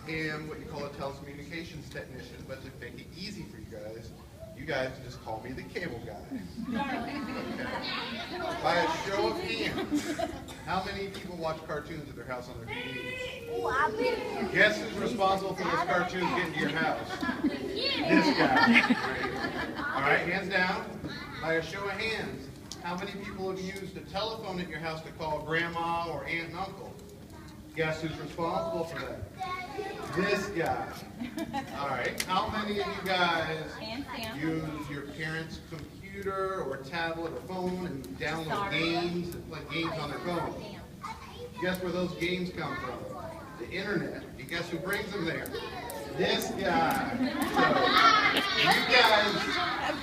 am what you call a telecommunications technician, but to make it easy for you guys just call me the cable guy. Okay. By a show of hands, how many people watch cartoons at their house on their TVs? Guess who's responsible for those cartoons getting to your house? This guy. All right, hands down. By a show of hands, how many people have used a telephone at your house to call grandma or aunt and uncle? Guess who's responsible for that? This guy. All right. How many of you guys use your parents' computer or tablet or phone and download games and play games on their phone? Guess where those games come from? The internet. You guess who brings them there? This guy.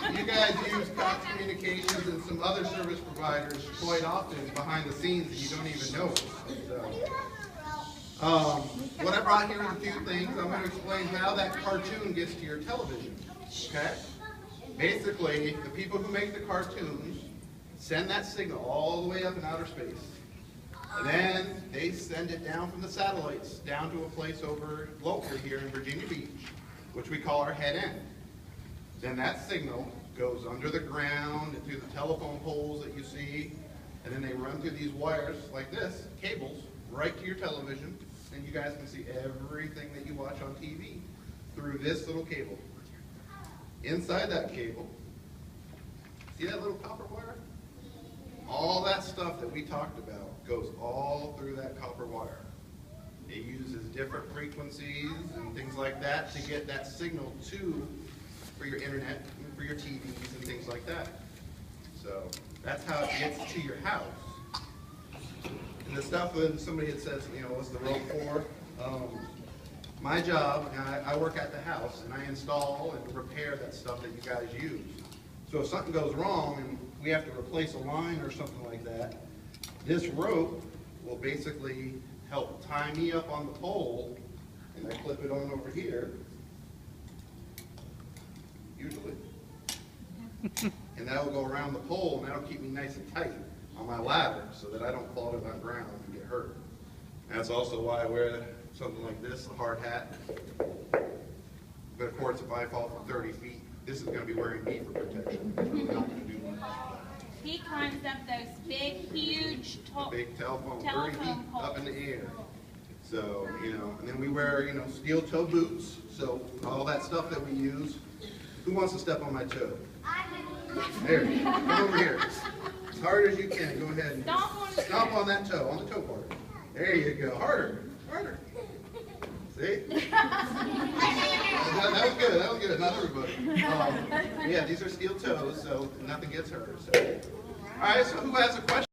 So, you guys use Cox Communications and some other service providers quite often behind the scenes and you don't even know it. So, what I brought here is a few things. I'm going to explain how that cartoon gets to your television. Okay? Basically, the people who make the cartoons send that signal all the way up in outer space. And then they send it down from the satellites down to a place over locally here in Virginia Beach, which we call our head end. Then that signal goes under the ground and through the telephone poles that you see, and then they run through these wires like this, cables, right to your television, and you guys can see everything that you watch on TV through this little cable. Inside that cable, see that little copper wire? All that stuff that we talked about goes all through that copper wire. It uses different frequencies and things like that to get that signal for your internet, and for your TVs and things like that. So that's how it gets to your house. And the stuff when somebody had says, what's the rope for? My job, I work at the house and I install and repair that stuff that you guys use. So if something goes wrong and we have to replace a line or something like that, this rope will basically help tie me up on the pole, and I clip it on over here, usually. And that'll go around the pole and that'll keep me nice and tight on my ladder so that I don't fall to the ground and get hurt. And that's also why I wear something like this, a hard hat. But of course, if I fall from 30 feet, this is going to be wearing me for protection. I'm not going to do much. He climbs up those big, huge big telephone 30 feet up in the air. So, and then we wear, steel toe boots. So all that stuff that we use. Who wants to step on my toe? There, come over here. As hard as you can, go ahead and stomp on that toe, on the toe part. There you go. Harder, harder. See? That was good. That was good. Not everybody. Yeah, these are steel toes, so nothing gets hurt. So. All right. So who has a question?